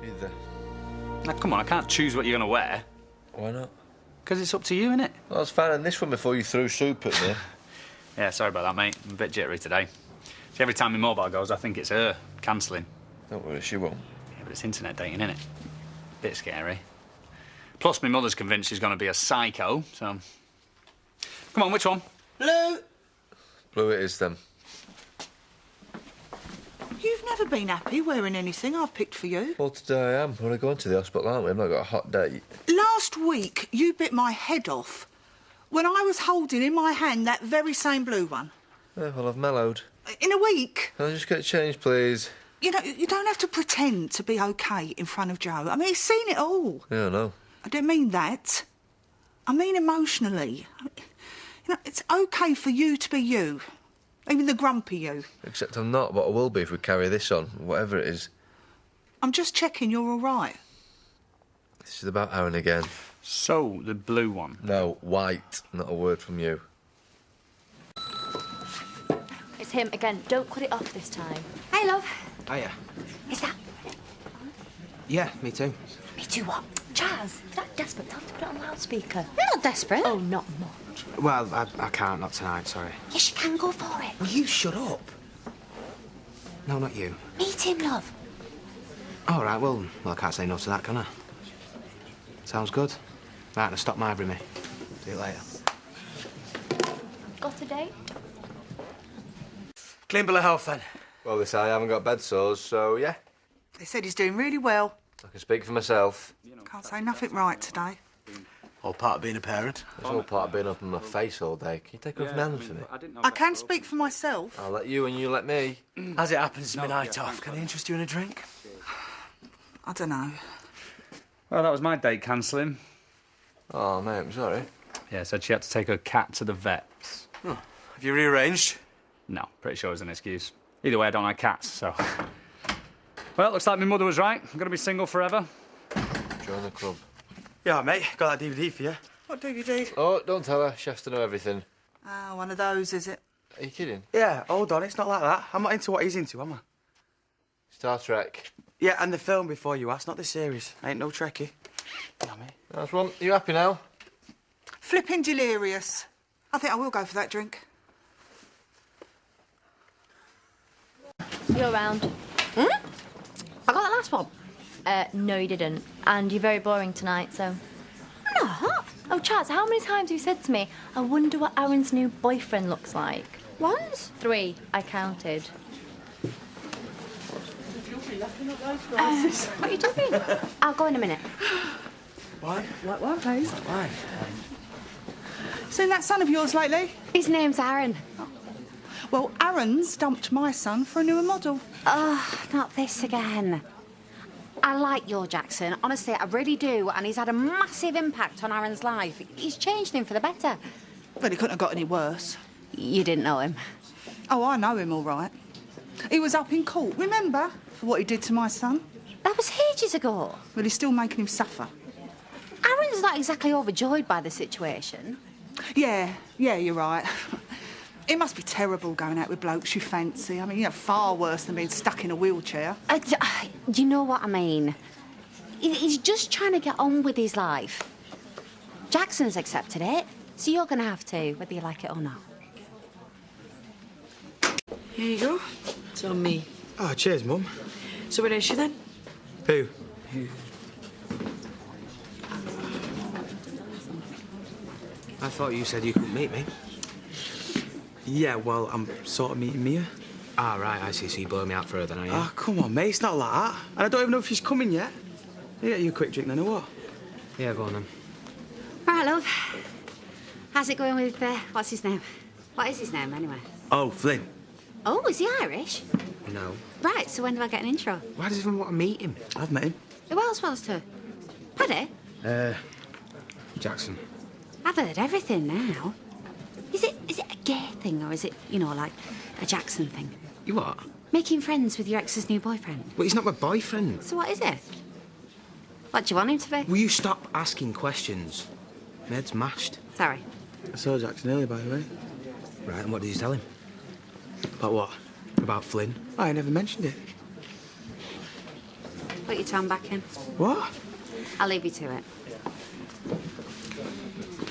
Either. Now, come on, I can't choose what you're going to wear. Why not? Because it's up to you, innit? Well, I was finding this one before you threw soup at me. Yeah, sorry about that, mate. I'm a bit jittery today. See, every time my mobile goes, I think it's her cancelling. Don't worry, she won't. Yeah, but it's internet dating, innit? Bit scary. Plus, my mother's convinced she's going to be a psycho, so... Come on, which one? Blue. Blue it is, then. You've never been happy wearing anything I've picked for you. Well, today I am. We're going to the hospital, aren't we? I've not got a hot date. Last week, you bit my head off when I was holding in my hand that very same blue one. Yeah, well, I've mellowed. In a week. Can I just get changed, please? You know, you don't have to pretend to be OK in front of Joe. I mean, he's seen it all. Yeah, I know. I don't mean that. I mean emotionally. You know, it's OK for you to be you. Even the grumpy you. Except I'm not, but I will be if we carry this on, whatever it is. I'm just checking you're all right. This is about Aaron again. So, the blue one? No, white. Not a word from you. It's him again. Don't cut it off this time. Hey, love. Hiya. Is that... Yeah, me too. Me too what? Chaz, is that desperate? Tell him to put it on loudspeaker. You're not desperate. Oh, not much. Well, I can't, not tonight, sorry. Yes, you can. Go for it. Will you shut up? No, not you. Meet him, love. All right, well, I can't say no to that, can I? Sounds good. Right, now stop mithering me. See you later. Got a date? Clean bill of health, then. Well, they say I haven't got bed sores, so yeah. They said he's doing really well. I can speak for myself. Can't say nothing right today. All part of being a parent. It's all part of being up in my face all day. Can you take off my hand for me? I can speak for myself. I'll let you and you let me. As it happens, it's my night off. Can I interest you in a drink? I don't know. Well, that was my date cancelling. Oh, mate, I'm sorry. Yeah, said she had to take her cat to the vets. Oh, have you rearranged? No, pretty sure it was an excuse. Either way, I don't like cats, so... Well, looks like my mother was right. I'm going to be single forever. Join the club. Yeah, mate. Got that DVD for you. What DVD? Oh, don't tell her. She has to know everything. Ah, one of those, is it? Are you kidding? Yeah, hold on. It's not like that. I'm not into what he's into, am I? Star Trek. Yeah, and the film before you asked, not the series. Ain't no Trekkie. Yeah, mate. Nice one. You happy now? Flipping delirious. I think I will go for that drink. You're round. Hmm? I got that last one. No, you didn't. And you're very boring tonight, so... Not? Oh, Chaz, how many times have you said to me, I wonder what Aaron's new boyfriend looks like? Once? 3. I counted. What are you doing? I'll go in a minute. Why? What, please? Why? Seen that son of yours lately? His name's Aaron. Well, Aaron's dumped my son for a newer model. Oh, not this again. I like your Jackson. Honestly, I really do. And he's had a massive impact on Aaron's life. He's changed him for the better. But he couldn't have got any worse. You didn't know him? Oh, I know him all right. He was up in court, remember? For what he did to my son. That was ages ago. Well, he's still making him suffer. Aaron's not exactly overjoyed by the situation. Yeah, you're right. It must be terrible going out with blokes you fancy. I mean, far worse than being stuck in a wheelchair. You know what I mean. He's just trying to get on with his life. Jackson's accepted it, so you're going to have to, whether you like it or not. Here you go. It's on me. Oh, cheers, Mum. So where is she then? Who? I thought you said you couldn't meet me. Yeah, well, I'm sort of meeting Mia. Ah, right, I see. So you blow me out for her then, are you? Oh, come on, mate. It's not like that. And I don't even know if she's coming yet. Yeah, you a quick drink then, or what? Yeah, go on then. All right, love. How's it going with, what's his name? What is his name, anyway? Oh, Flynn. Oh, is he Irish? No. Right, so when do I get an intro? Why does he even want to meet him? I've met him. Who else wants to? Paddy? Jackson. I've heard everything now. Is it a gay thing, or is it, like a Jackson thing? You what? Making friends with your ex's new boyfriend. Well, he's not my boyfriend. So what is it? What do you want him to be? Will you stop asking questions? My head's mashed. Sorry. I saw Jackson earlier, by the way. Right, and what did you tell him? About what? About Flynn? I never mentioned it. Put your tongue back in. What? I'll leave you to it.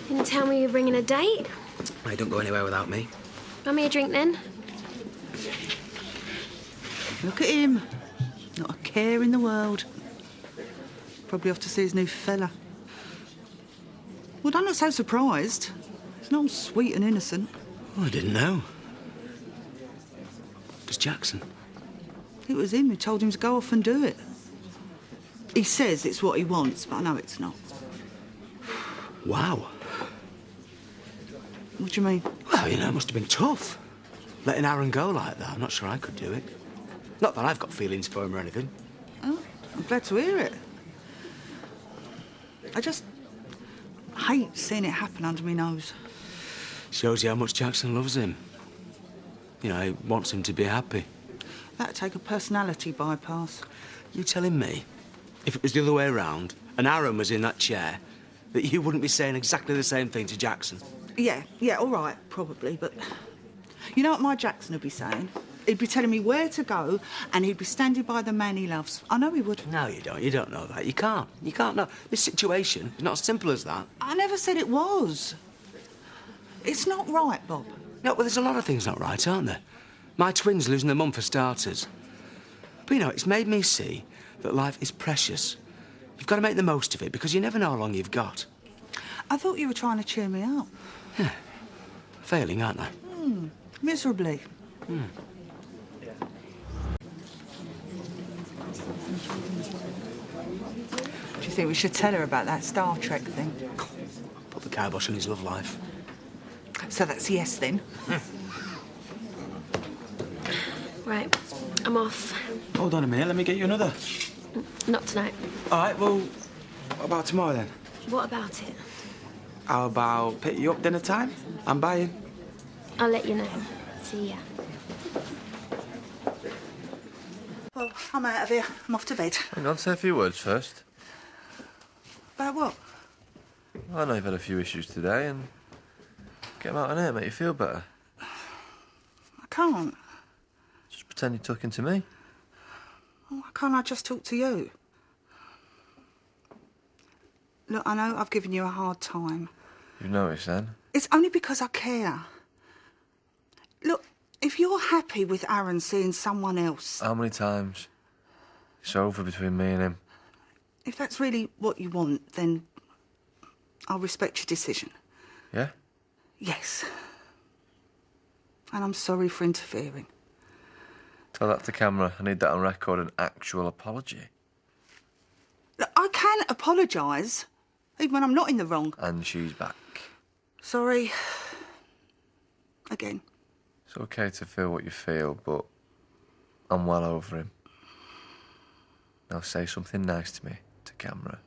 Didn't tell me you're bringing a date. Hey, don't go anywhere without me. Buy me a drink then. Look at him. Not a care in the world. Probably off to see his new fella. Well, don't look so surprised. He's not all sweet and innocent. Oh, I didn't know. It's Jackson. It was him who told him to go off and do it. He says it's what he wants, but I know it's not. Wow. What do you mean? Well, you know, it must have been tough. Letting Aaron go like that. I'm not sure I could do it. Not that I've got feelings for him or anything. Oh, I'm glad to hear it. I just hate seeing it happen under my nose. Shows you how much Jackson loves him. You know, he wants him to be happy. That'd take a personality bypass. You telling me, if it was the other way around and Aaron was in that chair, that you wouldn't be saying exactly the same thing to Jackson? Yeah, all right, probably, but you know what my Jackson would be saying? He'd be telling me where to go and he'd be standing by the man he loves. I know he would. No, you don't. You don't know that. You can't. You can't know. This situation is not as simple as that. I never said it was. It's not right, Bob. No, well, there's a lot of things not right, aren't there? My twins losing their mum for starters. But, you know, it's made me see that life is precious. You've got to make the most of it because you never know how long you've got. I thought you were trying to cheer me up. Yeah. Failing, aren't I? Miserably. Hmm. Do you think we should tell her about that Star Trek thing? Put the kibosh on his love life. So that's yes, then? Right, I'm off. Hold on a minute, let me get you another. Not tonight. All right, well, what about tomorrow then? What about it? How about pick you up dinner time? I'm buying. I'll let you know. See ya. Well, I'm out of here. I'm off to bed. Hang on, say a few words first. About what? I know you've had a few issues today, and get them out on air, make you feel better. I can't. Just pretend you're talking to me. Why can't I just talk to you? Look, I know I've given you a hard time. You've noticed, then? It's only because I care. Look, if you're happy with Aaron seeing someone else... How many times? It's over between me and him. If that's really what you want, then I'll respect your decision. Yeah? Yes. And I'm sorry for interfering. Tell that to camera. I need that on record, an actual apology. Look, I can apologise, even when I'm not in the wrong. And she's back. Sorry. Again. It's okay to feel what you feel, but I'm well over him. Now say something nice to me, to camera.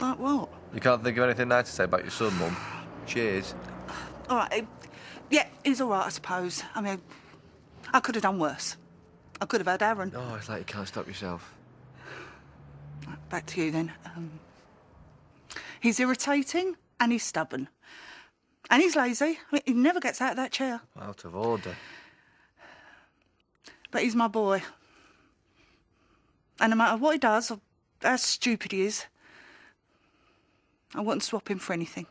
Like what? You can't think of anything nice to say about your son, Mum? Cheers. All right. Yeah, he's all right, I suppose. I mean, I could have done worse. I could have had Aaron. Oh, it's like you can't stop yourself. Right, back to you, then. He's irritating and he's stubborn. And he's lazy. I mean, he never gets out of that chair. Out of order. But he's my boy. And no matter what he does, or how stupid he is, I wouldn't swap him for anything.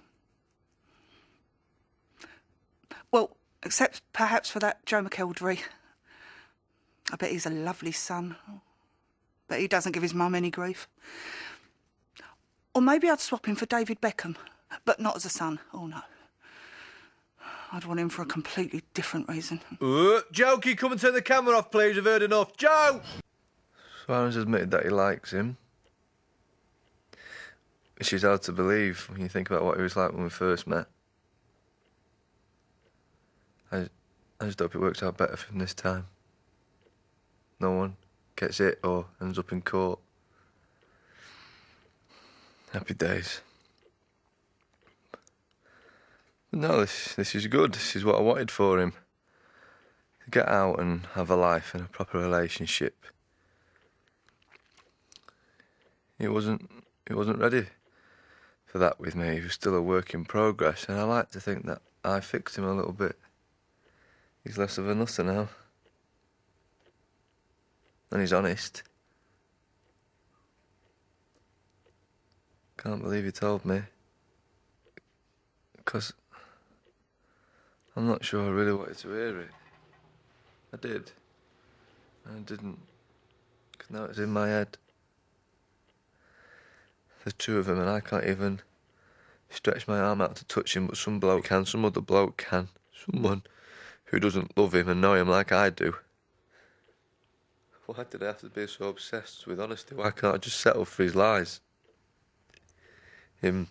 Well, except perhaps for that Joe McElderry. I bet he's a lovely son. But he doesn't give his mum any grief. Or maybe I'd swap him for David Beckham, but not as a son. Oh, no. I'd want him for a completely different reason. Joe, can you come and turn the camera off, please? I've heard enough. Joe! So Aaron's admitted that he likes him. Which is hard to believe when you think about what he was like when we first met. I just hope it works out better for him this time. No one gets it or ends up in court. Happy days. But no, this is good. This is what I wanted for him. To get out and have a life and a proper relationship. He wasn't ready for that with me. He was still a work in progress, and I like to think that I fixed him a little bit. He's less of a nutter now. And he's honest. Can't believe he told me. Because I'm not sure I really wanted to hear it. I did. And I didn't. Because now it's in my head. There's two of them and I can't even stretch my arm out to touch him, but some bloke can, some other bloke can. Someone who doesn't love him and know him like I do. Why did I have to be so obsessed with honesty? Why can't I just settle for his lies? Him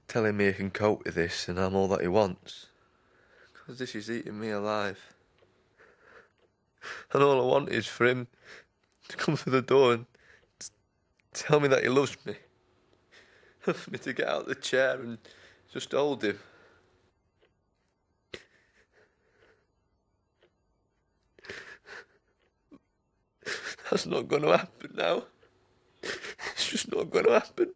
telling me he can cope with this and I'm all that he wants. Because this is eating me alive. And all I want is for him to come through the door and tell me that he loves me. For me to get out of the chair and just hold him. That's not going to happen now. It's just not going to happen.